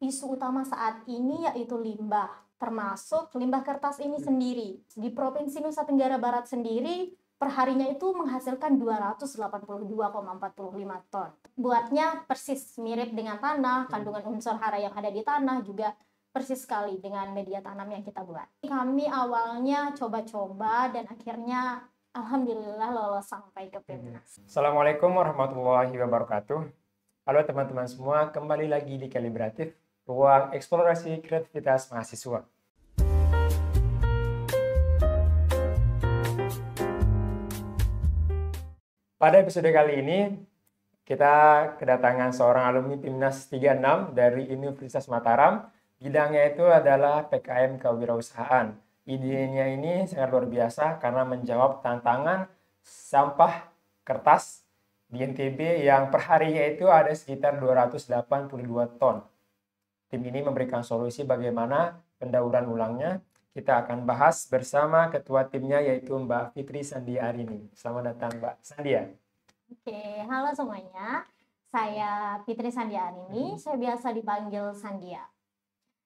isu utama saat ini yaitu limbah, termasuk limbah kertas ini sendiri. Di Provinsi Nusa Tenggara Barat sendiri, perharinya itu menghasilkan 282,45 ton. Buatnya persis mirip dengan tanah, kandungan unsur hara yang ada di tanah juga persis sekali dengan media tanam yang kita buat. Kami awalnya coba-coba dan akhirnya alhamdulillah lolos sampai ke PIMNAS. Assalamualaikum warahmatullahi wabarakatuh. Halo teman-teman semua, kembali lagi di Kalibratif, ruang eksplorasi kreativitas mahasiswa. Pada episode kali ini, kita kedatangan seorang alumni PIMNAS 36 dari Universitas Mataram. Bidangnya itu adalah PKM Kewirausahaan. Idenya ini sangat luar biasa karena menjawab tantangan sampah kertas di NTB yang perharinya itu ada sekitar 282 ton. Tim ini memberikan solusi bagaimana pendauran ulangnya. Kita akan bahas bersama ketua timnya yaitu Mbak Fitri Sandiarini. Selamat datang Mbak Sandia. Oke, halo semuanya. Saya Fitri Sandiarini, saya biasa dipanggil Sandia.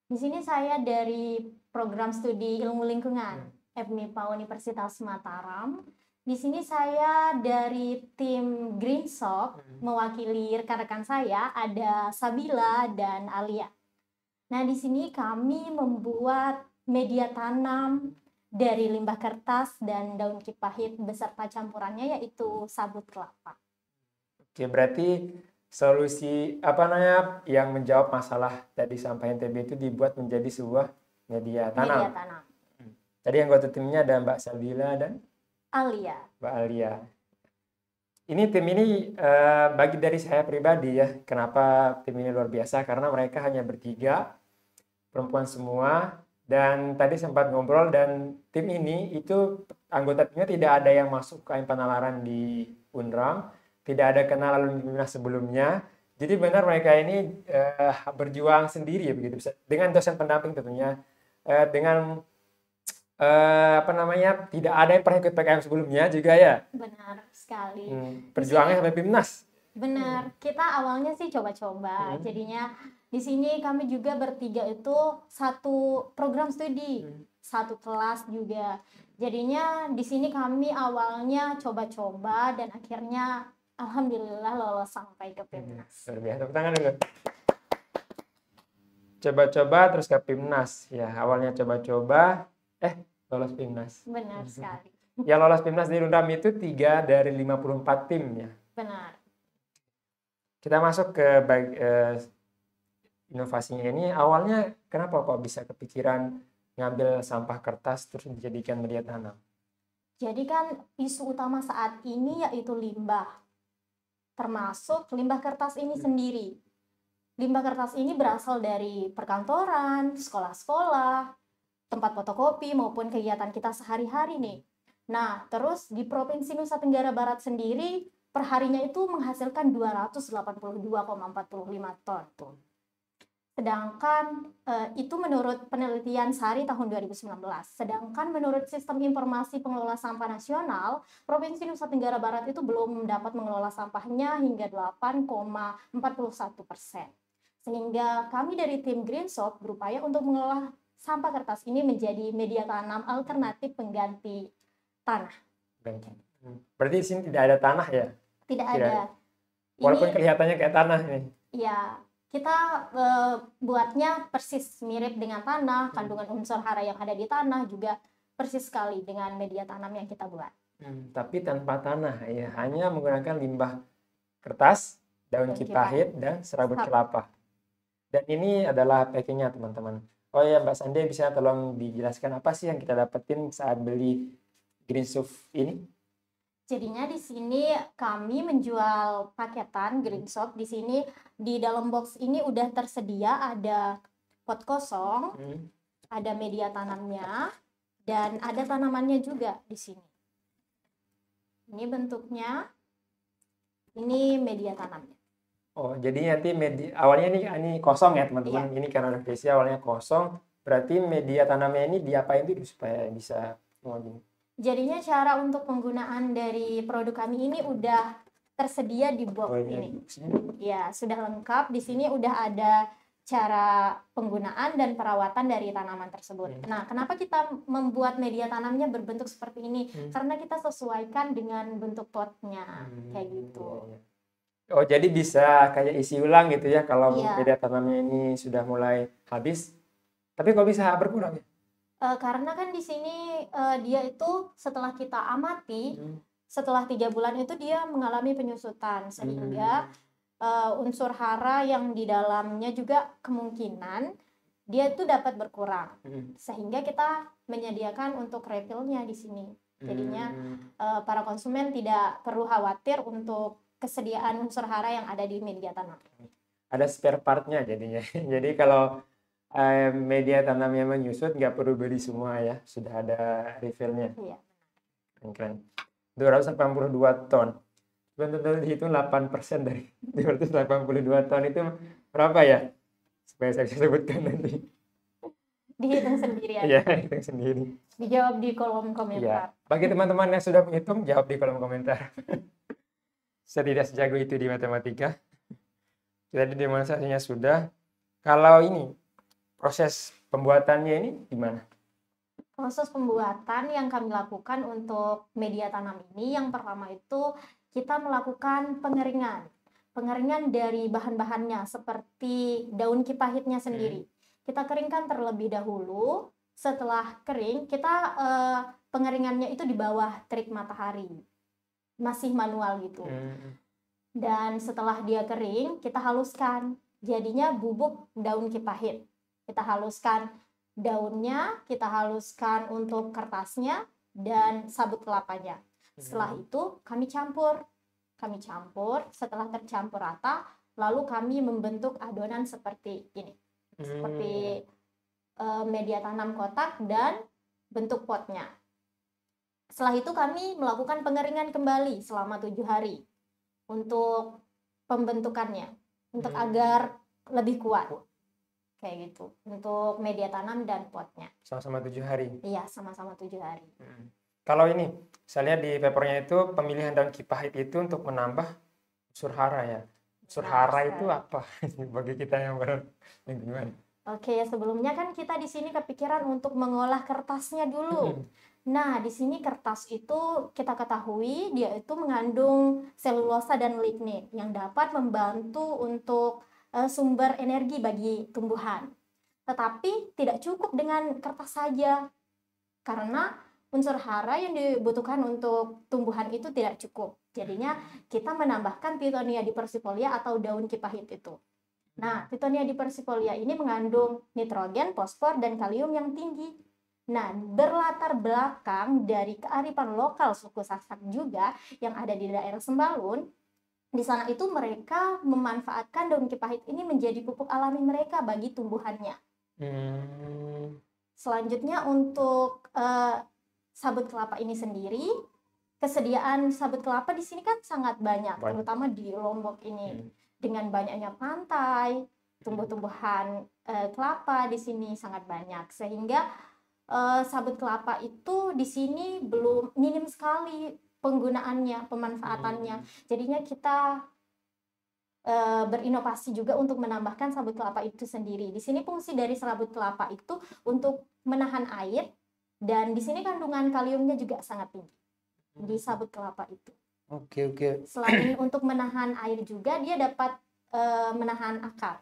Di sini saya dari program studi ilmu lingkungan FMIPA Universitas Mataram. Di sini saya dari tim Green Shop, mewakili rekan-rekan saya ada Sabila dan Alia. Nah, di sini kami membuat media tanam dari limbah kertas dan daun kipahit beserta campurannya yaitu sabut kelapa. Oke, berarti solusi yang menjawab masalah tadi sampah NTB itu dibuat menjadi sebuah media tanam. Media tanam. Tadi anggota timnya ada Mbak Sabila dan Alia. Mbak Alia. Ini tim ini bagi dari saya pribadi ya, kenapa tim ini luar biasa? Karena mereka hanya bertiga, perempuan semua, dan tadi sempat ngobrol dan tim ini itu anggota timnya tidak ada yang masuk KM Panalaran di Unram, tidak ada kenal alumni sebelumnya. Jadi benar mereka ini berjuang sendiri ya begitu, dengan dosen pendamping tentunya, dengan tidak ada yang pernah ikut PKM sebelumnya juga ya. Benar sekali. Perjuangannya sampai PIMNAS. Benar. Kita awalnya sih coba-coba. Jadinya di sini kami juga bertiga itu satu program studi, satu kelas juga. Jadinya di sini kami awalnya coba-coba dan akhirnya alhamdulillah lolos sampai ke PIMNAS. Luar biasa. Tepuk tangan dulu. Coba-coba terus ke PIMNAS. Ya, awalnya coba-coba lolos PIMNAS. Benar sekali. Yang lolos PIMNAS di Unram itu 3 dari 54 tim ya. Benar. Kita masuk ke inovasinya ini. Awalnya kenapa kok bisa kepikiran ngambil sampah kertas terus dijadikan media tanam? Jadi kan isu utama saat ini yaitu limbah, termasuk limbah kertas ini sendiri. Limbah kertas ini berasal dari perkantoran, sekolah-sekolah, tempat fotokopi maupun kegiatan kita sehari-hari nih. Nah, terus di Provinsi Nusa Tenggara Barat sendiri perharinya itu menghasilkan 282,45 ton. Sedangkan itu menurut penelitian SARI tahun 2019. Sedangkan menurut Sistem Informasi Pengelola Sampah Nasional, Provinsi Nusa Tenggara Barat itu belum dapat mengelola sampahnya hingga 8,41%. Sehingga kami dari tim Green Shop berupaya untuk mengelola sampah kertas ini menjadi media tanam alternatif pengganti tanah. Berarti di sini tidak ada tanah ya? Tidak ada. Walaupun kelihatannya kayak tanah nih. Ya, kita buatnya persis mirip dengan tanah, kandungan unsur hara yang ada di tanah juga persis sekali dengan media tanam yang kita buat. Tapi tanpa tanah ya, hanya menggunakan limbah kertas, daun kipahit dan serabut kelapa. Dan ini adalah packingnya teman-teman. Oh ya, Mbak Sandia bisa tolong dijelaskan apa sih yang kita dapetin saat beli Green Shop ini? Jadinya di sini kami menjual paketan Green Shop. Di sini di dalam box ini udah tersedia ada pot kosong, ada media tanamnya, dan ada tanamannya juga di sini. Ini bentuknya, ini media tanamnya. Oh, jadi nanti awalnya ini kosong ya teman-teman. Iya. Ini karena revisi awalnya kosong, berarti media tanamnya ini diapain dulu supaya bisa gini? Jadinya cara untuk penggunaan dari produk kami ini udah tersedia di box ini. Ya, sudah lengkap. Di sini udah ada cara penggunaan dan perawatan dari tanaman tersebut. Nah, kenapa kita membuat media tanamnya berbentuk seperti ini? Karena kita sesuaikan dengan bentuk potnya, kayak gitu. Oh, jadi bisa kayak isi ulang gitu ya kalau Iya. media tanamnya ini sudah mulai habis. Tapi kok bisa berkurang ya? Karena kan di sini dia itu setelah kita amati, setelah 3 bulan itu dia mengalami penyusutan, sehingga unsur hara yang di dalamnya juga kemungkinan dia itu dapat berkurang, sehingga kita menyediakan untuk refillnya di sini. Jadinya para konsumen tidak perlu khawatir untuk kesediaan unsur hara yang ada di media tanam. Ada spare partnya jadinya. Jadi kalau media tanamnya menyusut nggak perlu beli semua ya, sudah ada refillnya. Iya. Keren. 282 ton. Betul-betul dihitung 8% dari 282 ton itu berapa ya? Supaya saya bisa sebutkan nanti. Dihitung sendiri Iya, aja. hitung sendiri. Dijawab di kolom Iya. komentar. Bagi teman-teman yang sudah menghitung, jawab di kolom komentar. Saya tidak sejago itu di matematika. Jadi demonstrasinya sudah. Kalau ini, proses pembuatannya ini gimana? Proses pembuatan yang kami lakukan untuk media tanam ini, yang pertama itu kita melakukan pengeringan. Pengeringan dari bahan-bahannya seperti daun kipahitnya sendiri. Kita keringkan terlebih dahulu. Setelah kering, kita pengeringannya itu di bawah terik matahari. Masih manual gitu. Dan setelah dia kering, kita haluskan. Jadinya bubuk daun kipahit. Kita haluskan daunnya, kita haluskan untuk kertasnya dan sabut kelapanya. Setelah itu kami campur. Setelah tercampur rata, lalu kami membentuk adonan seperti ini. Seperti media tanam kotak dan bentuk potnya. Setelah itu kami melakukan pengeringan kembali selama 7 hari untuk pembentukannya, untuk agar lebih kuat. Kayak gitu, untuk media tanam dan potnya. Sama-sama 7 hari? Iya, sama-sama 7 hari. Kalau ini, saya lihat di papernya itu pemilihan daun kipahit itu untuk menambah unsur hara ya. Unsur hara itu apa bagi kita yang berlingkungan? Oke, sebelumnya kan kita di sini kepikiran untuk mengolah kertasnya dulu. Nah, di sini kertas itu kita ketahui dia itu mengandung selulosa dan lignin yang dapat membantu untuk sumber energi bagi tumbuhan. Tetapi tidak cukup dengan kertas saja, karena unsur hara yang dibutuhkan untuk tumbuhan itu tidak cukup. Jadinya kita menambahkan Tithonia dipersifolia atau daun kipahit itu. Nah, Tithonia dipersifolia ini mengandung nitrogen, fosfor, dan kalium yang tinggi. Nah, berlatar belakang dari kearifan lokal suku Sasak juga yang ada di daerah Sembalun, di sana itu mereka memanfaatkan daun kipahit ini menjadi pupuk alami mereka bagi tumbuhannya. Selanjutnya untuk sabut kelapa ini sendiri, kesediaan sabut kelapa di sini kan sangat banyak, terutama di Lombok ini. Dengan banyaknya pantai, tumbuh-tumbuhan kelapa di sini sangat banyak, sehingga sabut kelapa itu di sini belum minim sekali penggunaannya, pemanfaatannya. Jadinya kita berinovasi juga untuk menambahkan sabut kelapa itu sendiri. Di sini fungsi dari sabut kelapa itu untuk menahan air, dan di sini kandungan kaliumnya juga sangat tinggi di sabut kelapa itu. Oke. Selain untuk menahan air juga, dia dapat menahan akar.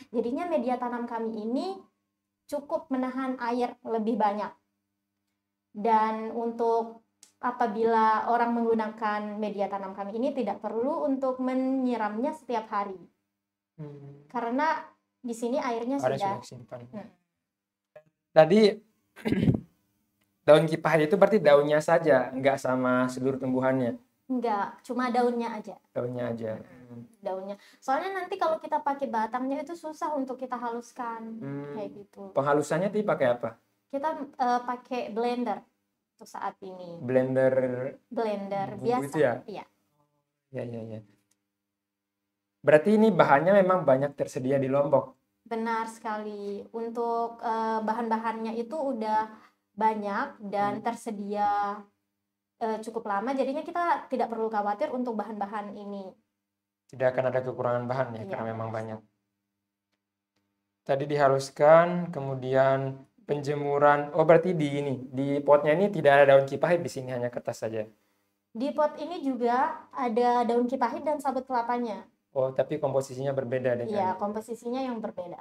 Jadinya media tanam kami ini cukup menahan air lebih banyak. Dan untuk apabila orang menggunakan media tanam kami ini tidak perlu untuk menyiramnya setiap hari. Karena di sini airnya sudah simpan. Tadi daun kipahit itu berarti daunnya saja, enggak sama seluruh tumbuhannya? Enggak, cuma daunnya aja. Daunnya aja. Daunnya. Soalnya nanti kalau kita pakai batangnya itu susah untuk kita haluskan, kayak gitu. Penghalusannya tadi pakai apa? Kita pakai blender untuk saat ini. Blender biasa. Itu ya? Iya. Ya. Berarti ini bahannya memang banyak tersedia di Lombok? Benar sekali. Untuk bahan-bahannya itu udah banyak dan tersedia cukup lama, jadinya kita tidak perlu khawatir untuk bahan-bahan ini. Tidak akan ada kekurangan bahan ya, Iya, karena memang banyak. Tadi dihaluskan, kemudian penjemuran. Oh, berarti di potnya ini tidak ada daun kipahit, di sini hanya kertas saja. Di pot ini juga ada daun kipahit dan sabut kelapanya. Oh, tapi komposisinya berbeda Iya, dengan. komposisinya yang berbeda.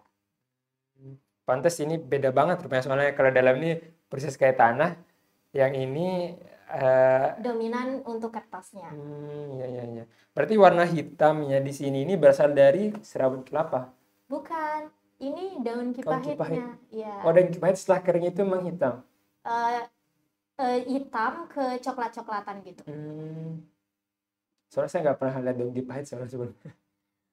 Pantes ini beda banget rupanya, soalnya kalau dalam ini persis kayak tanah, yang ini Dominan untuk kertasnya. ya ya ya. Berarti warna hitamnya di sini ini berasal dari serabut kelapa. Bukan, ini daun Daun kipahit. kipahitnya. Ya, Oh, daun kipahit setelah kering itu menghitam. eh, hitam ke coklat-coklatan gitu. Soalnya saya nggak pernah lihat daun kipahit soalnya sebelumnya.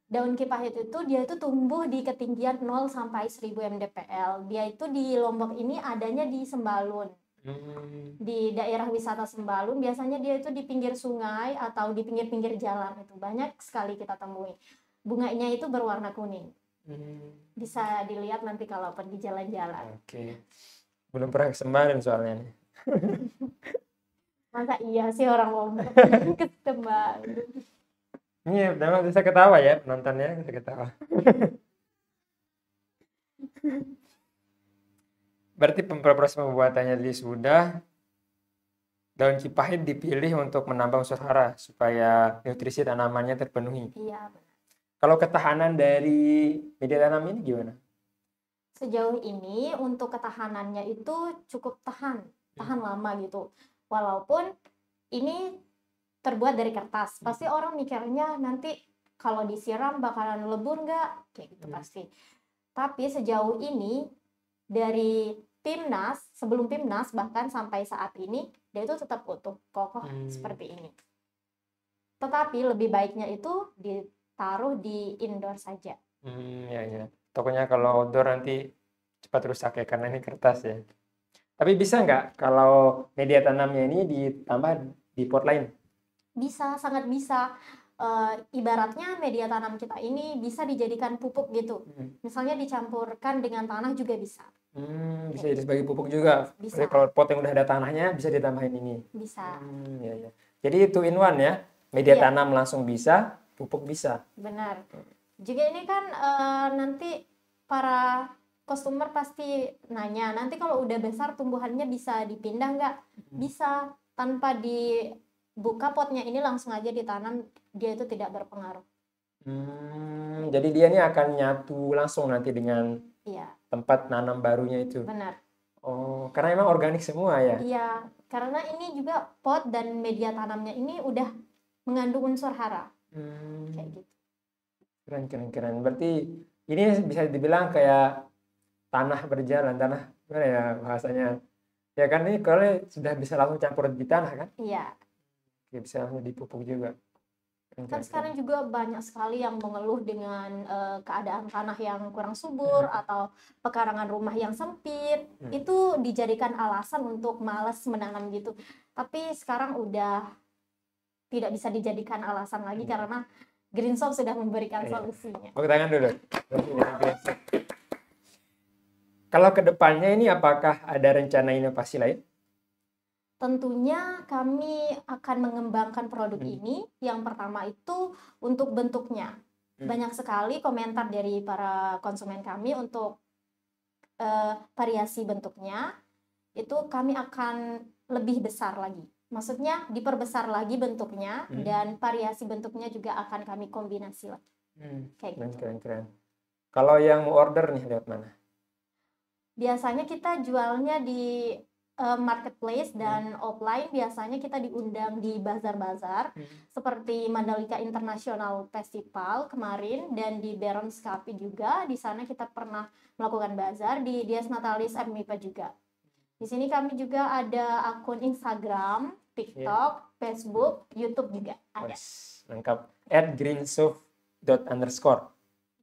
Daun kipahit itu dia itu tumbuh di ketinggian 0 sampai 1000 mdpl. Dia itu di Lombok ini adanya di Sembalun. Di daerah wisata Sembalun biasanya dia itu di pinggir sungai atau di pinggir-pinggir jalan, itu banyak sekali kita temui. Bunganya itu berwarna kuning. Bisa dilihat nanti kalau pergi jalan-jalan. Oke. Belum pernah ke Sembalun soalnya nih. Masa iya sih orang Lombok ke Sembalun? Ini memang bisa ketawa ya penontonnya, bisa ketawa. Berarti proses pembuatannya tadi sudah. Daun kipahit dipilih untuk menambah unsur hara supaya nutrisi tanamannya terpenuhi. Iya, benar. Kalau ketahanan dari media tanam ini gimana? Sejauh ini untuk ketahanannya itu cukup tahan lama gitu. Walaupun ini terbuat dari kertas, pasti orang mikirnya nanti kalau disiram bakalan lebur nggak, kayak gitu pasti. Tapi sejauh ini dari Pimnas, sebelum Pimnas bahkan sampai saat ini dia itu tetap utuh, kokoh seperti ini. Tetapi lebih baiknya itu ditaruh di indoor saja. Ya ya. Tokonya kalau outdoor nanti cepat rusak ya karena ini kertas ya. Tapi bisa nggak kalau media tanamnya ini ditambah di pot lain? Bisa, sangat bisa. Ibaratnya media tanam kita ini bisa dijadikan pupuk gitu. Misalnya dicampurkan dengan tanah juga bisa. Bisa jadi sebagai pupuk juga. Bisa. Jadi kalau pot yang udah ada tanahnya bisa ditambahin ini. Bisa. Ya, ya. Jadi itu in one ya. Media Iya. tanam langsung bisa, pupuk bisa. Benar. Juga ini kan nanti para customer pasti nanya, nanti kalau udah besar tumbuhannya bisa dipindah nggak? Bisa, tanpa dibuka potnya ini langsung aja ditanam, dia itu tidak berpengaruh. Jadi dia ini akan nyatu langsung nanti dengan Iya, tempat nanam barunya itu. benar. Oh, karena emang organik semua ya? Iya, karena ini juga pot dan media tanamnya ini udah mengandung unsur hara. Kayak gitu. Keren. Berarti ini bisa dibilang kayak tanah berjalan, tanah gimana ya bahasanya? Ya kan ini kalau sudah bisa langsung campur di tanah kan? Iya. Ya, bisa langsung dipupuk juga. Kan sekarang juga banyak sekali yang mengeluh dengan keadaan tanah yang kurang subur atau pekarangan rumah yang sempit. Itu dijadikan alasan untuk malas menanam gitu. Tapi sekarang udah tidak bisa dijadikan alasan lagi karena Greensoft sudah memberikan solusinya. Tepuk tangan dulu. Kalau kedepannya ini apakah ada rencana inovasi lain? Tentunya kami akan mengembangkan produk ini. Yang pertama itu untuk bentuknya. Banyak sekali komentar dari para konsumen kami untuk variasi bentuknya. Itu kami akan lebih besar lagi. Maksudnya diperbesar lagi bentuknya dan variasi bentuknya juga akan kami kombinasi lagi. Kayak gitu. Keren. Kalau yang mau order nih lewat mana? Biasanya kita jualnya di marketplace dan offline. Biasanya kita diundang di bazar-bazar seperti Mandalika International Festival kemarin dan di Barons Cafe juga. Di sana kita pernah melakukan bazar, di Dias Natalis MIPA juga. Di sini kami juga ada akun Instagram, TikTok, Facebook, YouTube juga ada. Lengkap. @greensoft._.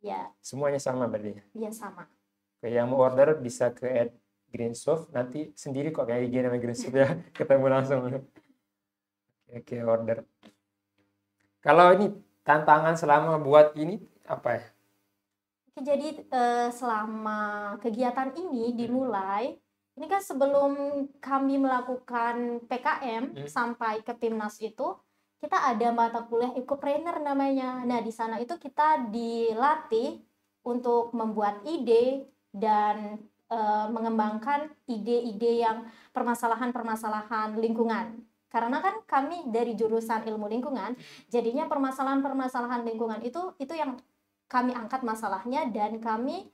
Ya. Semuanya sama berarti? Iya, sama. Oke, yang mau order bisa ke @greensoft, nanti sendiri kok kayak IG namanya Greensoft ya, ketemu langsung. Oke, order. Kalau ini tantangan selama buat ini apa ya? Jadi selama kegiatan ini dimulai, ini kan sebelum kami melakukan PKM sampai ke Pimnas itu, kita ada mata kuliah Ecopreneur namanya. Nah, di sana itu kita dilatih untuk membuat ide dan mengembangkan ide-ide yang permasalahan-permasalahan lingkungan. Karena kan kami dari jurusan ilmu lingkungan, jadinya permasalahan-permasalahan lingkungan itu yang kami angkat masalahnya dan kami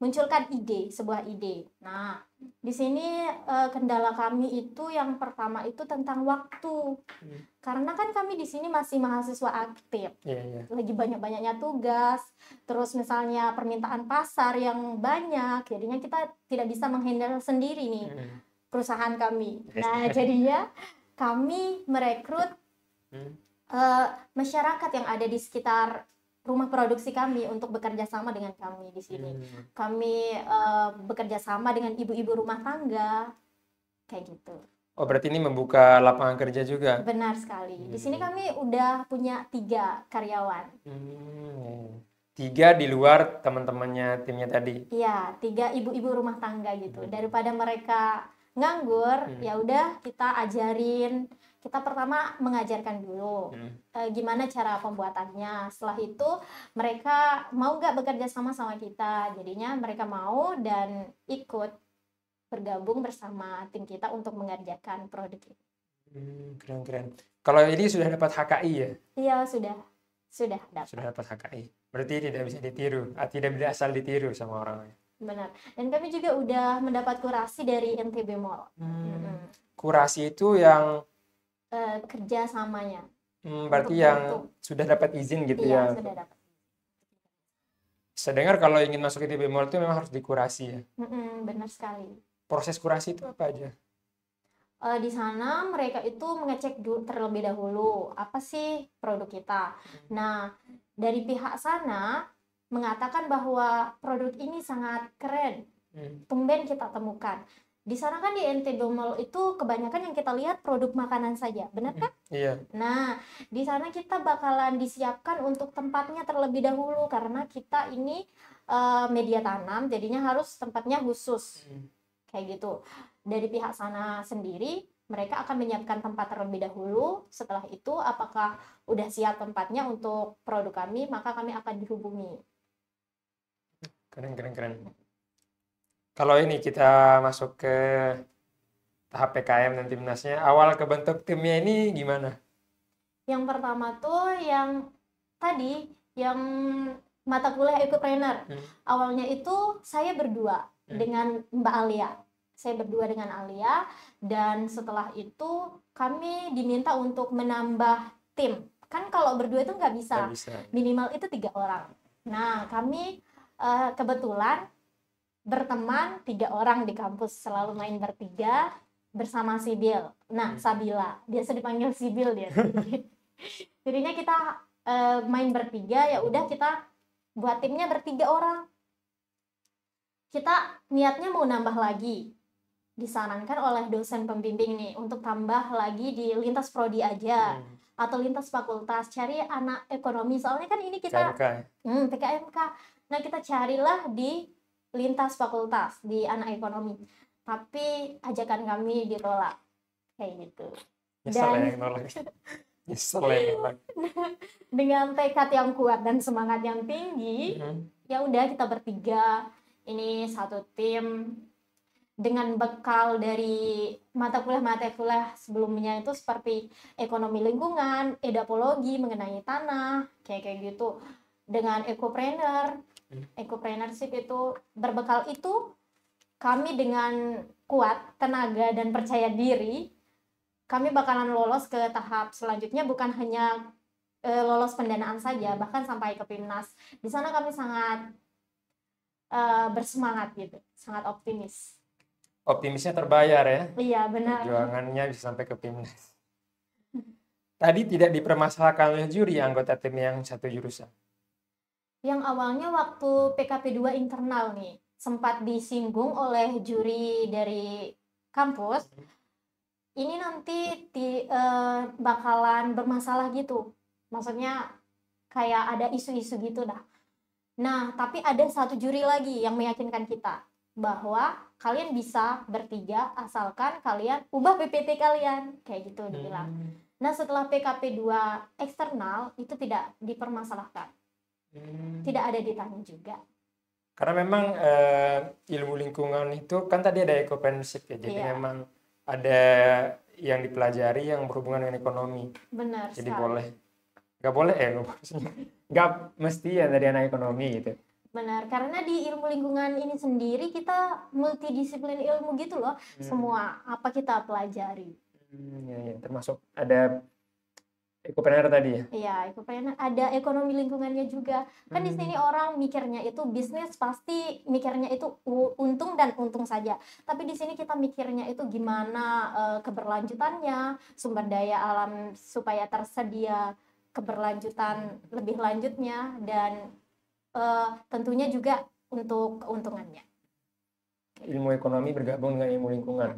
munculkan sebuah ide. Nah, di sini kendala kami itu yang pertama itu tentang waktu. Karena kan kami di sini masih mahasiswa aktif. Lagi banyak-banyaknya tugas, terus misalnya permintaan pasar yang banyak, jadinya kita tidak bisa menghandle sendiri nih perusahaan kami. Nah, jadinya kami merekrut masyarakat yang ada di sekitar rumah produksi kami untuk bekerja sama dengan kami di sini. Kami bekerja sama dengan ibu-ibu rumah tangga, kayak gitu. Oh, berarti ini membuka lapangan kerja juga? Benar sekali. Di sini kami udah punya 3 karyawan. 3 di luar teman-temannya timnya tadi? Iya, 3 ibu-ibu rumah tangga gitu. Daripada mereka nganggur, ya udah kita ajarin. Kita pertama mengajarkan dulu gimana cara pembuatannya. Setelah itu mereka mau nggak bekerja sama kita. Jadinya mereka mau dan ikut bergabung bersama tim kita untuk mengerjakan produk ini. Keren. Kalau ini sudah dapat HKI ya? Iya, sudah dapat. Sudah dapat HKI. Berarti tidak bisa ditiru, tidak bisa asal ditiru sama orang lain. Benar. Dan kami juga udah mendapat kurasi dari NTB Mall. Kurasi itu yang kerjasamanya. Berarti yang sudah dapat izin gitu ya? Iya, sudah dapat. Saya dengar kalau ingin masuk NTB Mall itu memang harus dikurasi ya? Benar sekali. Proses kurasi itu apa aja? Di sana mereka itu mengecek terlebih dahulu apa sih produk kita. Nah, dari pihak sana mengatakan bahwa produk ini sangat keren, tumben kita temukan. Di sana kan di NTB Mall itu kebanyakan yang kita lihat produk makanan saja, benar kan? Iya. Nah, di sana kita bakalan disiapkan untuk tempatnya terlebih dahulu karena kita ini media tanam, jadinya harus tempatnya khusus, kayak gitu. Dari pihak sana sendiri, mereka akan menyiapkan tempat terlebih dahulu. Setelah itu, apakah udah siap tempatnya untuk produk kami, maka kami akan dihubungi. Keren. Kalau ini kita masuk ke tahap PKM dan timnasnya, awal kebentuk timnya ini gimana? Yang pertama tuh yang tadi, yang mata kuliah Ecopreneur. Awalnya itu saya berdua dengan Mbak Alia. Saya berdua dengan Alia, dan setelah itu kami diminta untuk menambah tim. Kan kalau berdua itu nggak bisa. Minimal itu 3 orang. Nah, kami kebetulan berteman 3 orang di kampus, selalu main bertiga bersama Sibil. Nah, Sabila, biasa dipanggil Sibil dia. Jadinya kita main bertiga, ya udah kita buat timnya 3 orang. Kita niatnya mau nambah lagi. Disarankan oleh dosen pembimbing nih untuk tambah lagi di lintas prodi aja atau lintas fakultas, cari anak ekonomi, soalnya kan ini kita PKMK. Nah, kita carilah di lintas fakultas di anak ekonomi, tapi ajakan kami ditolak kayak gitu. Nyesel yang nolak. Dengan tekad yang kuat dan semangat yang tinggi, ya udah kita bertiga ini satu tim dengan bekal dari mata kuliah sebelumnya itu seperti ekonomi lingkungan, edapologi mengenai tanah, kayak gitu. Dengan Ecopreneurship itu, berbekal itu kami dengan kuat tenaga dan percaya diri, kami bakalan lolos ke tahap selanjutnya, bukan hanya lolos pendanaan saja, bahkan sampai ke PIMNAS. Di sana kami sangat bersemangat gitu, sangat optimis. Optimisnya terbayar ya? Iya, benar. Perjuangannya bisa sampai ke PIMNAS. Tadi tidak dipermasalahkan oleh juri anggota tim yang satu jurusan? Yang awalnya waktu PKP 2 internal nih, sempat disinggung oleh juri dari kampus, ini nanti bakalan bermasalah gitu. Maksudnya kayak ada isu-isu gitu dah. Nah, tapi ada satu juri lagi yang meyakinkan kita bahwa kalian bisa bertiga asalkan kalian ubah PPT kalian, kayak gitu dibilang. Nah, setelah PKP 2 eksternal itu tidak dipermasalahkan. Tidak ada ditanya juga. Karena memang ilmu lingkungan itu kan tadi ada ekoprinsip ya, jadi Iya, memang ada yang dipelajari yang berhubungan dengan ekonomi. benar Jadi sekali. nggak boleh maksudnya nggak mesti ya dari anak ekonomi gitu. Benar, karena di ilmu lingkungan ini sendiri kita multidisiplin ilmu gitu loh. Semua apa kita pelajari. Ya, termasuk ada ekopreneur tadi ya. Iya, ekopreneur ada ekonomi lingkungannya juga. Kan di sini orang mikirnya itu bisnis pasti mikirnya itu untung dan untung saja. Tapi di sini kita mikirnya itu gimana keberlanjutannya, sumber daya alam supaya tersedia keberlanjutan lebih lanjutnya dan tentunya juga untuk keuntungannya. Ilmu ekonomi bergabung dengan ilmu lingkungan.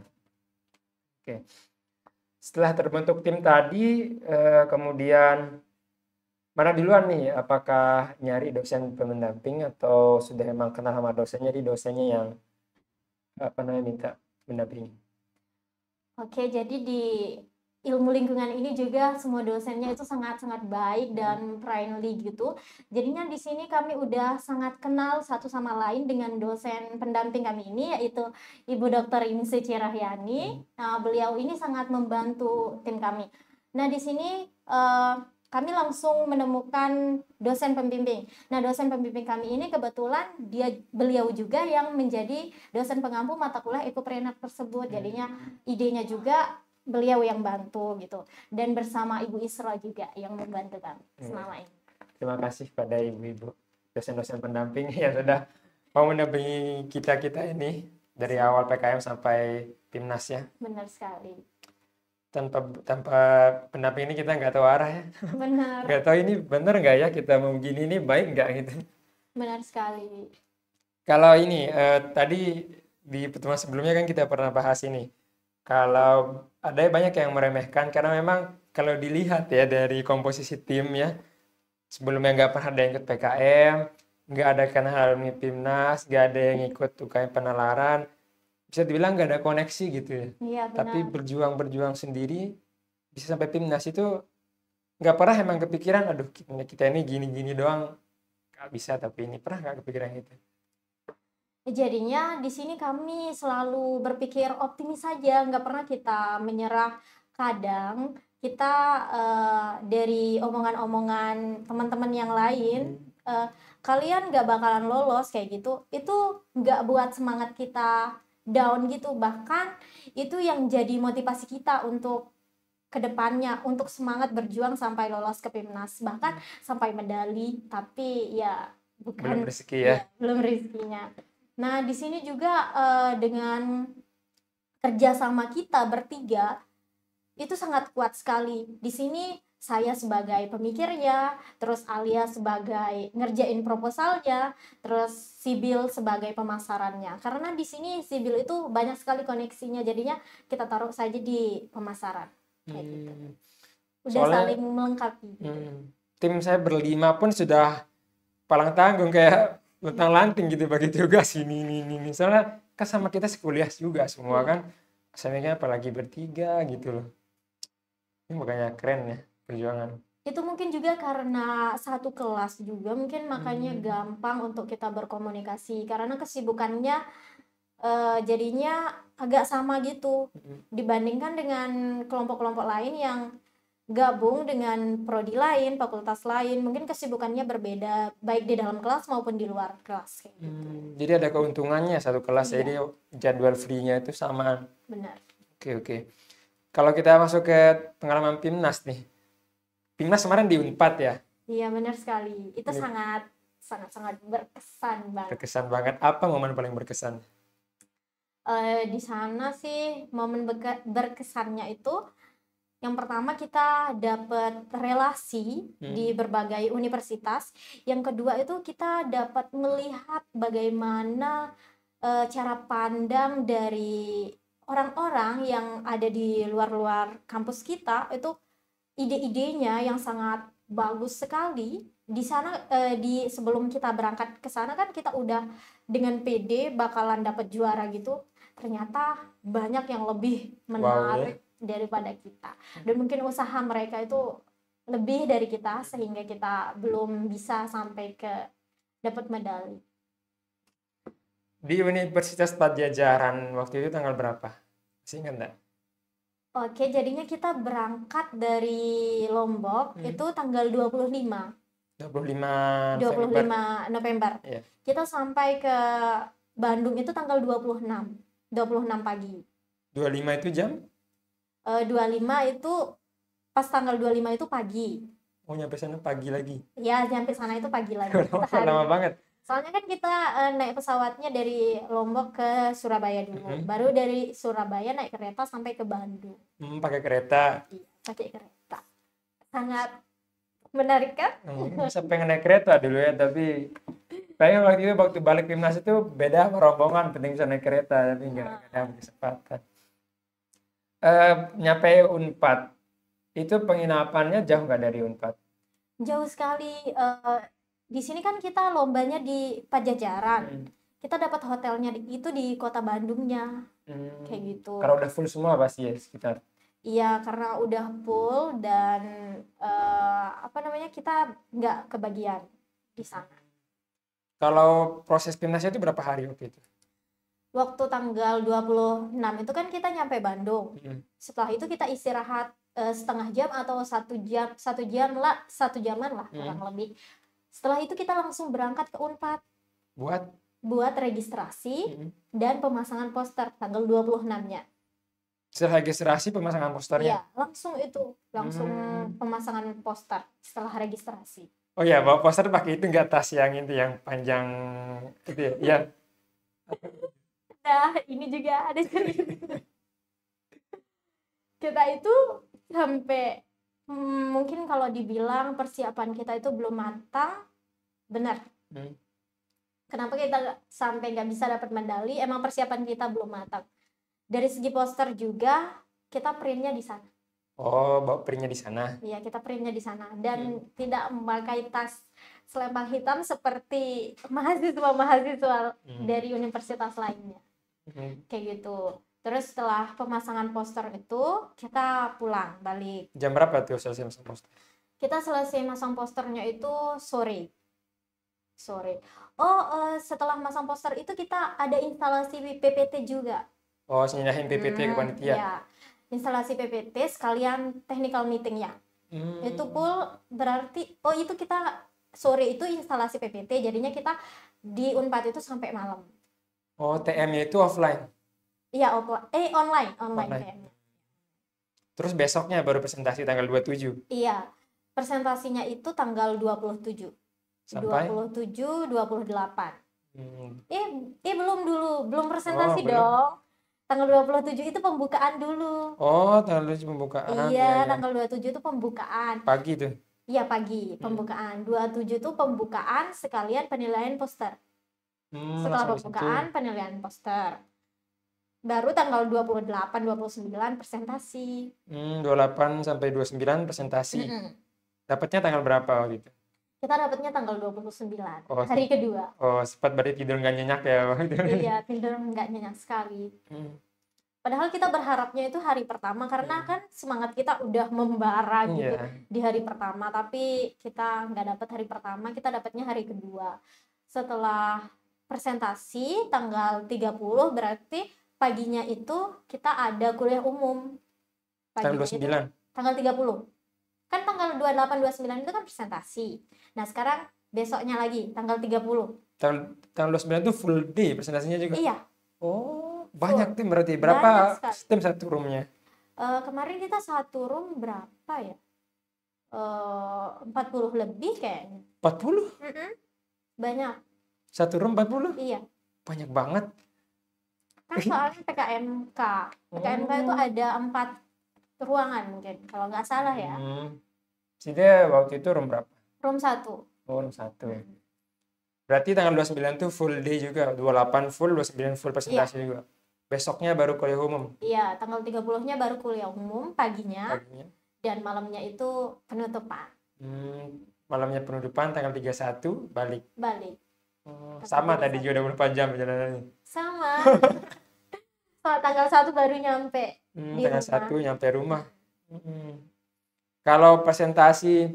Oke. Setelah terbentuk tim tadi, kemudian mana duluan nih? Apakah nyari dosen pendamping atau sudah emang kenal sama dosennya, di dosennya yang minta mendampingi? Oke, jadi di ilmu lingkungan ini juga semua dosennya itu sangat-sangat baik dan friendly gitu. Jadinya di sini kami udah sangat kenal satu sama lain dengan dosen pendamping kami ini, yaitu Ibu Dr. Insi Cirahyani. Nah, beliau ini sangat membantu tim kami. Nah, di sini kami langsung menemukan dosen pembimbing. Nah, dosen pembimbing kami ini kebetulan beliau juga yang menjadi dosen pengampu mata kuliah ekopreneur tersebut. Jadinya idenya juga beliau yang bantu gitu, dan bersama Ibu Isra juga yang membantu kami selama ini. Terima kasih pada ibu-ibu dosen-dosen pendamping yang sudah mau mendampingi kita ini dari awal PKM sampai Timnas ya. Benar sekali. Tanpa pendamping ini kita nggak tahu arah ya. Benar. Nggak tahu ini benar nggak ya kita mau begini, ini baik nggak gitu. Benar sekali. Kalau ini tadi di pertemuan sebelumnya kan kita pernah bahas ini. Kalau ada banyak yang meremehkan karena memang kalau dilihat ya dari komposisi tim ya, sebelumnya nggak pernah ada yang ikut PKM, nggak ada kan alumni Pimnas, nggak ada yang ikut UKM penalaran, bisa dibilang nggak ada koneksi gitu ya. Iya, Tapi benar. berjuang sendiri bisa sampai Pimnas itu nggak pernah emang kepikiran, aduh kita ini gini-gini doang nggak bisa, tapi ini pernah nggak kepikiran gitu. Jadinya di sini kami selalu berpikir optimis saja, nggak pernah kita menyerah. Kadang kita dari omongan-omongan teman-teman yang lain, kalian nggak bakalan lolos kayak gitu, itu nggak buat semangat kita down gitu. Bahkan itu yang jadi motivasi kita untuk kedepannya, untuk semangat berjuang sampai lolos ke Pimnas, bahkan sampai medali. Tapi ya Belum bukan, rezeki ya. belum rezekinya. Nah, di sini juga dengan kerjasama kita bertiga itu sangat kuat sekali. Di sini saya sebagai pemikirnya, terus Alia sebagai ngerjain proposalnya, terus Sibil sebagai pemasarannya. Karena di sini Sibil itu banyak sekali koneksinya, jadinya kita taruh saja di pemasaran. Kayak gitu. Udah Soalnya, saling melengkapi. tim saya berlima pun sudah palang tanggung kayak luntang lanting gitu bagi tugas ini. Soalnya kan sama kita sekuliah juga semua kan, asalnya apalagi bertiga gitu loh. Ini makanya keren ya perjuangan. Itu mungkin juga karena satu kelas juga, mungkin makanya gampang untuk kita berkomunikasi karena kesibukannya jadinya agak sama gitu dibandingkan dengan kelompok-kelompok lain yang gabung dengan prodi lain, fakultas lain, mungkin kesibukannya berbeda baik di dalam kelas maupun di luar kelas kayak gitu. Jadi ada keuntungannya satu kelas, Iya. jadi jadwal free-nya itu samaan. Benar. Oke. Kalau kita masuk ke pengalaman Pimnas nih. Pimnas kemarin di Unpad ya. Iya, benar sekali. Itu sangat berkesan banget. Berkesan banget. Apa momen paling berkesan? Di sana sih momen berkesannya itu yang pertama kita dapat relasi di berbagai universitas. Yang kedua itu kita dapat melihat bagaimana cara pandang dari orang-orang yang ada di luar kampus kita, itu ide-idenya yang sangat bagus sekali. Di sana sebelum kita berangkat ke sana kan kita udah dengan PD bakalan dapat juara gitu. Ternyata banyak yang lebih menarik daripada kita, dan mungkin usaha mereka itu lebih dari kita sehingga kita belum bisa sampai ke dapat medali. Di Universitas Padjadjaran waktu itu tanggal berapa? Masih ingat nggak? Oke, jadinya kita berangkat dari Lombok Hmm. itu tanggal 25 25 November. November. Iya. Kita sampai ke Bandung itu tanggal 26 pagi. 25 itu jam? 25 itu pas tanggal 25 itu pagi. Oh, nyampe sana pagi lagi. Ya, sampai sana itu pagi lagi. Lama, Sehari. lama banget. Soalnya kan kita naik pesawatnya dari Lombok ke Surabaya dulu. Mhm. Baru dari Surabaya naik kereta sampai ke Bandung. Pakai kereta. Iya, pakai kereta. Sangat menarik kan? Saya pengen naik kereta dulu ya, tapi kayaknya waktu balik timnas itu beda sama rombongan, penting bisa naik kereta, tapi nggak ada kesempatan. Nyampe Unpad, itu penginapannya jauh nggak dari Unpad? Jauh sekali. Di sini kan kita lombanya di Padjadjaran. Kita dapat hotelnya itu di kota Bandungnya. Kayak gitu. Kalau udah full semua pasti ya sekitar. Iya, karena udah full dan kita nggak kebagian di sana. Kalau proses timnasnya itu berapa hari waktu itu? Waktu tanggal 26 itu kan kita nyampe Bandung. Setelah itu kita istirahat setengah jam atau 1 jaman lah kurang lebih. Setelah itu kita langsung berangkat ke Unpad buat registrasi dan pemasangan poster tanggal 26-nya. Setelah registrasi pemasangan posternya? Iya, langsung pemasangan poster setelah registrasi. Oh iya, bawa poster pakai itu nggak, tas yang panjang itu ya? Iya. Nah, ini juga ada cerita. Kita itu sampai mungkin kalau dibilang persiapan kita itu belum matang, benar. Kenapa kita sampai nggak bisa dapat medali? Emang persiapan kita belum matang. Dari segi poster juga kita printnya di sana. Oh, bawa printnya di sana. Iya, kita printnya di sana dan tidak memakai tas selempang hitam seperti mahasiswa dari universitas lainnya. Kayak gitu. Terus setelah pemasangan poster itu kita pulang balik. Jam berapa tuh selesai masang poster? Kita selesai masang posternya itu sore. Setelah masang poster itu kita ada instalasi PPT juga. Oh, nyerahin PPT ke panitia. Iya. Instalasi PPT sekalian technical meeting-nya. Itu full berarti itu kita sore itu instalasi PPT, jadinya kita di Unpad itu sampai malam. Oh, TM-nya itu offline? Iya, online TM-nya. Terus besoknya baru presentasi tanggal 27? Iya, presentasinya itu tanggal 27. Sampai? 27, 28. Belum presentasi belum. dong. Tanggal 27 itu pembukaan dulu. Oh, tanggal 27 pembukaan. Iya, tanggal 27 itu pembukaan. Pagi tuh? Iya, pagi pembukaan. 27 itu pembukaan sekalian penilaian poster. Setelah pembukaan, penilaian poster. Baru tanggal 28, 29 presentasi. 28 sampai 29 presentasi. Dapatnya tanggal berapa waktu itu? Kita dapatnya tanggal 29, Oh, hari kedua. Oh, sempat berarti tidur nggak nyenyak ya waktu itu? Iya, tidur nggak nyenyak sekali. Padahal kita berharapnya itu hari pertama, karena kan semangat kita udah membara gitu di hari pertama. Tapi kita nggak dapat hari pertama, kita dapatnya hari kedua. Setelah presentasi tanggal 30, berarti paginya itu kita ada kuliah umum. Tanggal 29? Tanggal 30. Kan tanggal 28, 29 itu kan presentasi. Nah, sekarang besoknya lagi, tanggal 30. Tanggal 29 itu full day presentasinya juga? Iya. Oh, banyak tim berarti. Berapa tim satu roomnya? Kemarin kita satu room berapa ya? 40 lebih kayaknya. 40? Banyak. Satu room 40? Iya. Banyak banget. Kan soalnya PKMK. PKMK itu ada 4 ruangan mungkin, kalau nggak salah ya. Jadi waktu itu room berapa? Room 1. Oh, room 1. Berarti tanggal 29 tuh full day juga, 28 full, 29 full presentasi juga. Besoknya baru kuliah umum? Iya, tanggal 30-nya baru kuliah umum paginya. Dan malamnya itu penutupan. Malamnya penutupan, tanggal 31 balik? Balik. Sama tadi juga 24 jam perjalanannya? Sama. Tanggal 1 baru nyampe. Tanggal 1 nyampe rumah. Kalau presentasi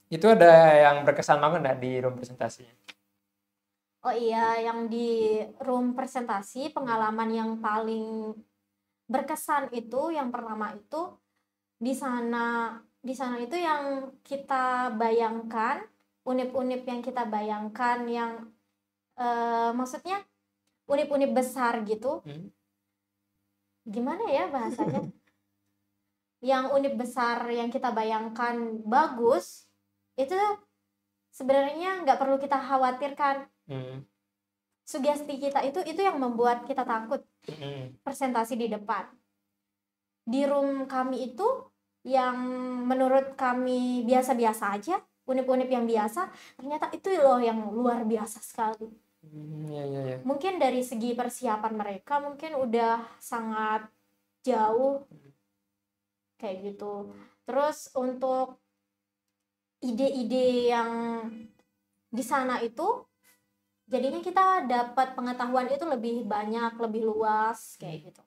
itu ada yang berkesan banget nggak di room presentasinya? Oh iya, yang di room presentasi pengalaman yang paling berkesan itu yang pertama itu di sana di sana itu yang kita bayangkan, unip-unip yang kita bayangkan yang maksudnya unip-unip besar gitu. Gimana ya bahasanya? Yang unip besar yang kita bayangkan bagus itu sebenarnya nggak perlu kita khawatirkan. Sugesti kita itu yang membuat kita takut presentasi di depan. Di room kami itu yang menurut kami biasa-biasa aja, unip-unip yang biasa, ternyata itu loh yang luar biasa sekali. Mungkin dari segi persiapan mereka mungkin udah sangat jauh kayak gitu. Terus untuk ide-ide yang di sana itu jadinya kita dapat pengetahuan itu lebih banyak, lebih luas kayak gitu.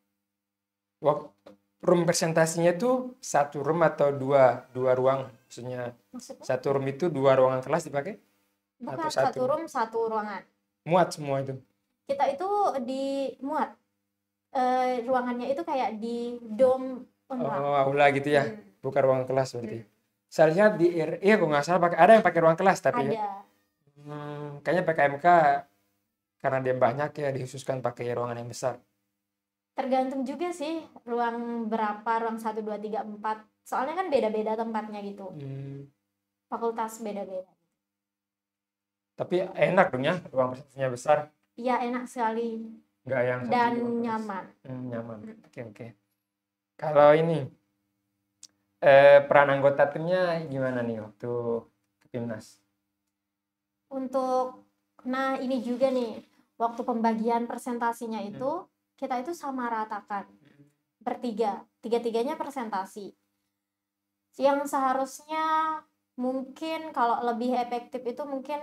Room presentasinya tuh satu room atau dua ruang? Maksudnya satu room itu 2 ruangan kelas dipakai? Bukan, Atau satu room, satu ruangan. Muat semua itu? Kita itu muat. Ruangannya itu kayak di dom aula gitu ya? Bukan ruang kelas berarti. Saya lihat di RI kok nggak salah ada yang pakai ruang kelas tapi ada. Kayaknya PKMK karena dia banyak ya dikhususkan pakai ruangan yang besar. Tergantung juga sih ruang berapa, ruang 1, 2, 3, 4. Soalnya kan beda-beda tempatnya gitu. Fakultas beda-beda. Tapi enak dong ya ruang presentasinya besar. Iya, enak sekali. Nggak yang dan nyaman. Nyaman. Oke. Kalau ini peran anggota timnya gimana nih waktu ke Timnas? Nah ini juga nih, waktu pembagian presentasinya itu kita itu sama ratakan bertiga, tiga-tiganya presentasi. Yang seharusnya mungkin kalau lebih efektif itu mungkin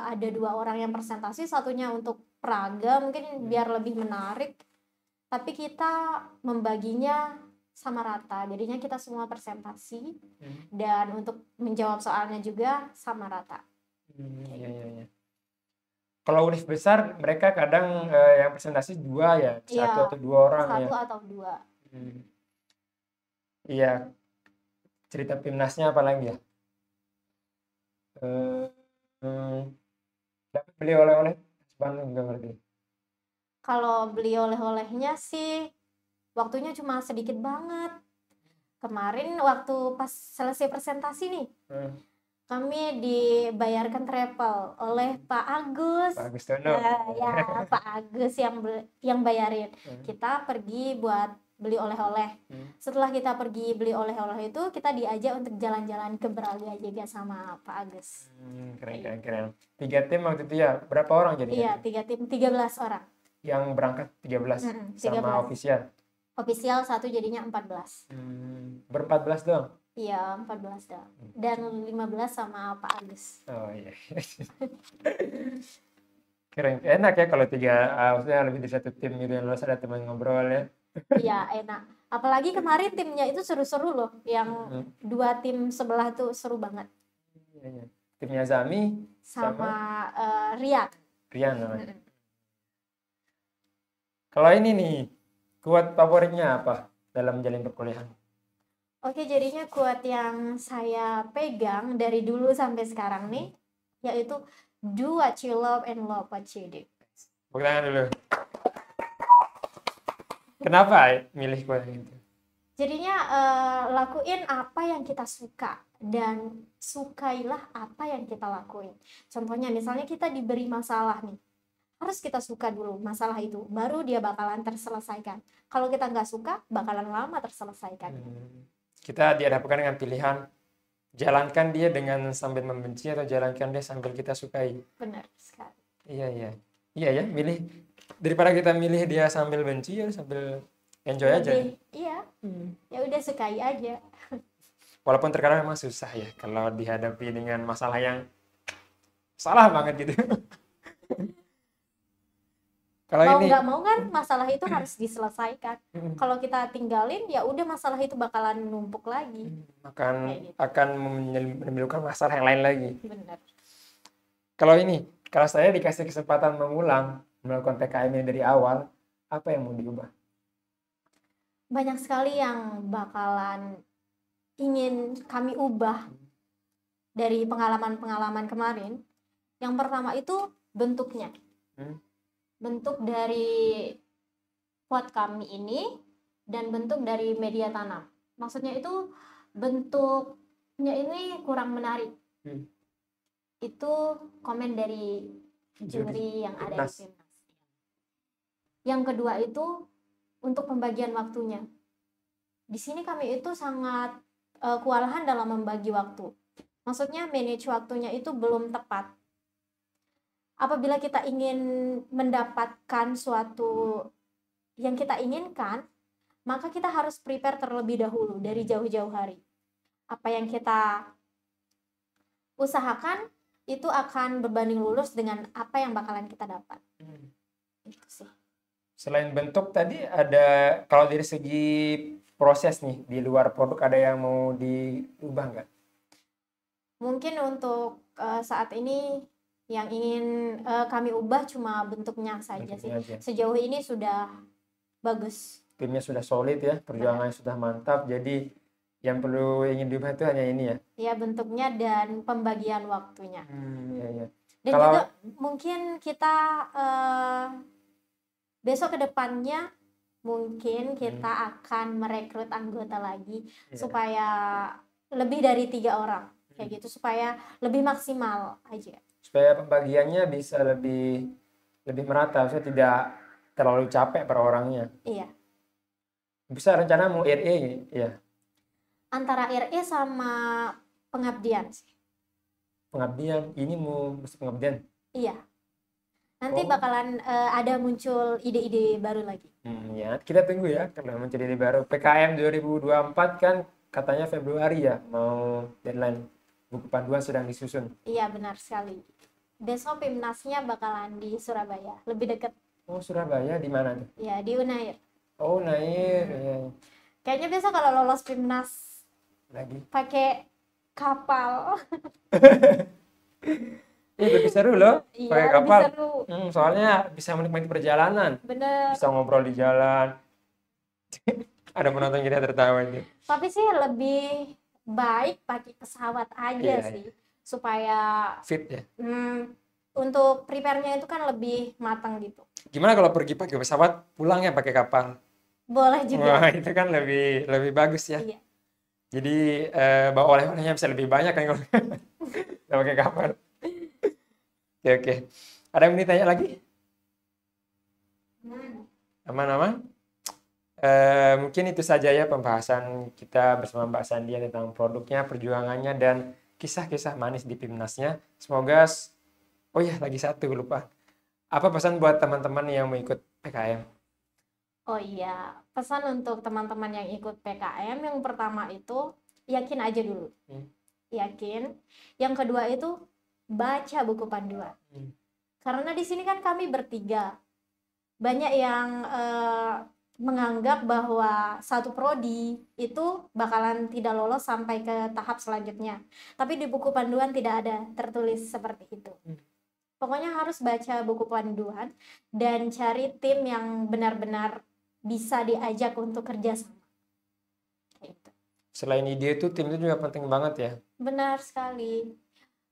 ada 2 orang yang presentasi, satunya untuk peraga mungkin biar lebih menarik, tapi kita membaginya sama rata, jadinya kita semua presentasi dan untuk menjawab soalnya juga sama rata. Iya. Kalau univ besar mereka kadang yang presentasi 2 ya, 1 atau 2 orang ya. 1 atau 2. Iya. Cerita Timnasnya apa lagi ya? Dapat beli oleh-oleh Bandung nggak ngerti. Kalau beli oleh-olehnya sih waktunya cuma sedikit banget. Kemarin waktu pas selesai presentasi nih, kami dibayarkan travel oleh Pak Agus. Pak Agus Tono. Ya, Pak Agus yang bayarin. Kita pergi buat beli oleh-oleh. Setelah kita pergi beli oleh-oleh itu, kita diajak untuk jalan-jalan ke Braga juga sama Pak Agus. Keren. 3 tim waktu itu ya, berapa orang jadinya? Iya, 3 tim, 13 orang. Yang berangkat 13 sama 13. ofisial? Ofisial 1 jadinya 14. Ber-14 doang? Iya, 14 doang. Dan 15 sama Pak Agus. Oh iya. Keren, enak ya kalau 3, maksudnya lebih dari 1 tim gitu yang ada teman ngobrol ya. Iya, enak. Apalagi kemarin timnya itu seru-seru loh. Yang 2 tim sebelah tuh seru banget. Iya. Timnya Zami sama Rian namanya. Kalau ini nih, quote favoritnya apa dalam menjalin perkuliahan? Oke, jadinya quote yang saya pegang dari dulu sampai sekarang nih, yaitu do what you love and love what you do. Tepuk tangan dulu. Kenapa milih quote itu? Jadinya lakuin apa yang kita suka dan sukailah apa yang kita lakuin. Contohnya misalnya kita diberi masalah nih, harus kita suka dulu masalah itu, baru dia bakalan terselesaikan. Kalau kita nggak suka, bakalan lama terselesaikan. Kita dihadapkan dengan pilihan, jalankan dia dengan sambil membenci atau jalankan dia sambil kita sukai. Benar sekali. Iya ya, milih daripada kita milih dia sambil benci ya sambil enjoy aja. Iya. Ya udah sukai aja. Walaupun terkadang memang susah ya kalau dihadapi dengan masalah yang salah banget gitu. Kalau nggak mau kan masalah itu harus diselesaikan. Kalau kita tinggalin ya udah masalah itu bakalan numpuk lagi. Akan menimbulkan masalah yang lain lagi. Benar. Kalau ini kalau saya dikasih kesempatan mengulang melakukan PKM dari awal, apa yang mau diubah? Banyak sekali yang bakalan ingin kami ubah dari pengalaman-pengalaman kemarin. Yang pertama itu bentuknya. Bentuk dari pot kami ini dan bentuk dari media tanam. Maksudnya itu bentuknya ini kurang menarik. Itu komen dari juri yang ada di Pimnas. Yang kedua itu untuk pembagian waktunya. Di sini kami itu sangat kewalahan dalam membagi waktu. Maksudnya manage waktunya itu belum tepat. Apabila kita ingin mendapatkan suatu yang kita inginkan, maka kita harus prepare terlebih dahulu dari jauh-jauh hari. Apa yang kita usahakan itu akan berbanding lurus dengan apa yang bakalan kita dapat. Itu sih. Selain bentuk tadi ada, kalau dari segi proses nih di luar produk ada yang mau diubah nggak? Mungkin untuk saat ini yang ingin kami ubah cuma bentuknya saja Bentuknya sih. aja. Sejauh ini sudah bagus. Timnya sudah solid ya, perjuangannya sudah mantap. Jadi yang perlu ingin diubah itu hanya ini ya. Ya, bentuknya dan pembagian waktunya. Iya. Dan Kalau- juga mungkin kita besok ke depannya mungkin kita akan merekrut anggota lagi supaya lebih dari 3 orang kayak gitu, supaya lebih maksimal aja. Supaya pembagiannya bisa lebih merata, maksudnya tidak terlalu capek per orangnya. Iya. Bisa rencana mau RE ya? Antara RE sama pengabdian sih. Pengabdian, ini mau masuk pengabdian. Iya. Nanti bakalan ada muncul ide-ide baru lagi. Ya, kita tunggu ya kalau muncul ide baru. PKM 2024 kan katanya Februari ya, mau deadline. Buku panduan sedang disusun. Iya, benar sekali. Besok Pimnasnya bakalan di Surabaya, lebih dekat. Oh, Surabaya di mana tuh? Ya, di Unair. Oh, Nair. Ya. Kayaknya besok kalau lolos Pimnas Lagi. pakai kapal. Lebih seru loh Iya, pakai lebih kapal. seru. Soalnya bisa menikmati perjalanan, Bener. bisa ngobrol di jalan. Ada penonton kita tertawa itu. Tapi sih lebih baik pakai pesawat aja Iya, sih, supaya Fit ya. untuk prepare-nya itu kan lebih matang gitu. Gimana kalau pergi pakai pesawat, pulangnya pakai kapal? Boleh juga. Wah, itu kan lebih bagus ya. Iya. Jadi bawa oleh-olehnya bisa lebih banyak kan kalau nggak pakai kapal. Oke. Ada yang mau ditanya lagi? Aman-aman? Mungkin itu saja ya pembahasan kita bersama Mbak Sandia tentang produknya, perjuangannya, dan kisah-kisah manis di Pimnasnya. Semoga, oh ya lagi satu lupa. Apa pesan buat teman-teman yang mau ikut PKM? Oh iya, pesan untuk teman-teman yang ikut PKM yang pertama itu yakin aja dulu. Yakin. Yang kedua itu baca buku panduan. Karena di sini kan kami bertiga. Banyak yang menganggap bahwa satu prodi itu bakalan tidak lolos sampai ke tahap selanjutnya. Tapi di buku panduan tidak ada tertulis seperti itu. Pokoknya harus baca buku panduan dan cari tim yang benar-benar bisa diajak untuk kerjasama. Gitu. Selain ide itu, tim itu juga penting banget ya. Benar sekali.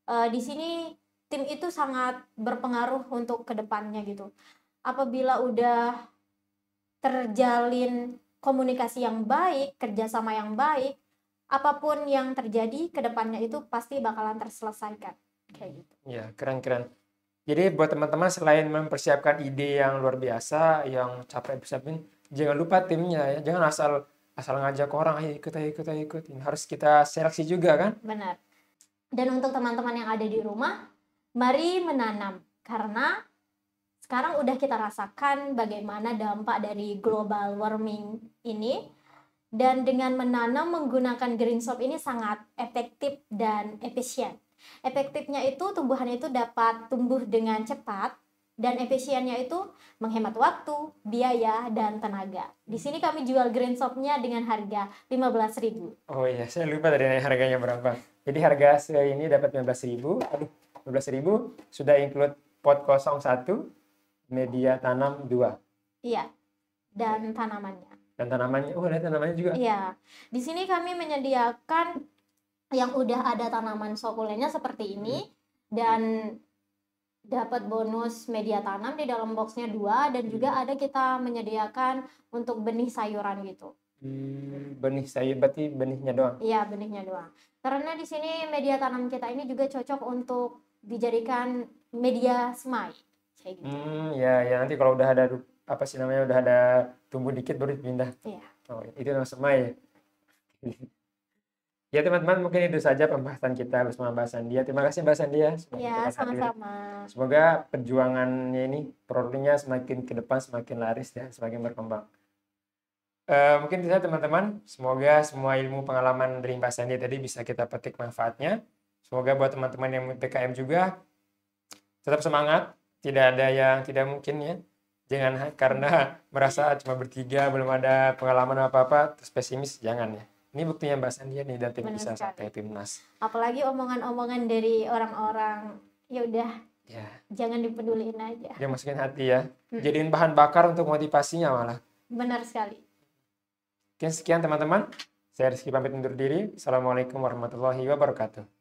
Di sini tim itu sangat berpengaruh untuk kedepannya gitu. Apabila udah terjalin komunikasi yang baik, kerjasama yang baik, apapun yang terjadi kedepannya itu pasti bakalan terselesaikan. Kayak gitu. Ya, keren-keren. Jadi buat teman-teman selain mempersiapkan ide yang luar biasa, yang capek-capek, jangan lupa timnya ya. Jangan asal ngajak orang, ayo ikut. Harus kita seleksi juga kan? Benar. Dan untuk teman-teman yang ada di rumah, mari menanam. Karena sekarang udah kita rasakan bagaimana dampak dari global warming ini. Dan dengan menanam menggunakan green shop ini sangat efektif dan efisien. Efektifnya itu tumbuhan itu dapat tumbuh dengan cepat, dan efisiennya itu menghemat waktu, biaya, dan tenaga. Di sini kami jual green shop-nya dengan harga 15.000. Oh iya, saya lupa tadi harganya berapa. Jadi harga ini dapat 15.000. Aduh, 15.000 sudah include pot kosong 1, media tanam 2. Iya. Dan tanamannya. Dan tanamannya, ada tanamannya juga. Iya. Di sini kami menyediakan yang udah ada tanaman sukulennya seperti ini dan dapat bonus media tanam di dalam boxnya 2 dan juga ada kita menyediakan untuk benih sayuran gitu. Benih sayur berarti benihnya doang. Iya, benihnya doang. Karena di sini media tanam kita ini juga cocok untuk dijadikan media semai. Kayak gitu. Ya nanti kalau udah ada udah ada tumbuh dikit baru dipindah. Iya. Oh, itu nama semai. Ya teman-teman, mungkin itu saja pembahasan kita bersama Mbak Sandia. Terima kasih Mbak Sandia sudah Ya, berkenan hadir. sama-sama. Semoga perjuangannya ini, produknya semakin ke depan, semakin laris dan semakin berkembang. Mungkin itu saja teman-teman. Semoga semua ilmu pengalaman dari Mbak Sandia tadi bisa kita petik manfaatnya. Semoga buat teman-teman yang PKM juga tetap semangat. Tidak ada yang tidak mungkin ya. Jangan karena merasa cuma bertiga, belum ada pengalaman apa-apa, terus pesimis, jangan ya. Ini buktinya Mbak Sandia nih dan tim Benar bisa sekali. sampai Pimnas. Apalagi omongan-omongan dari orang-orang, ya udah Ya, jangan dipeduliin aja. dia masukin hati ya. Jadiin bahan bakar untuk motivasinya malah. Benar sekali. Oke, sekian teman-teman. Saya Rizky pamit undur diri. Assalamualaikum warahmatullahi wabarakatuh.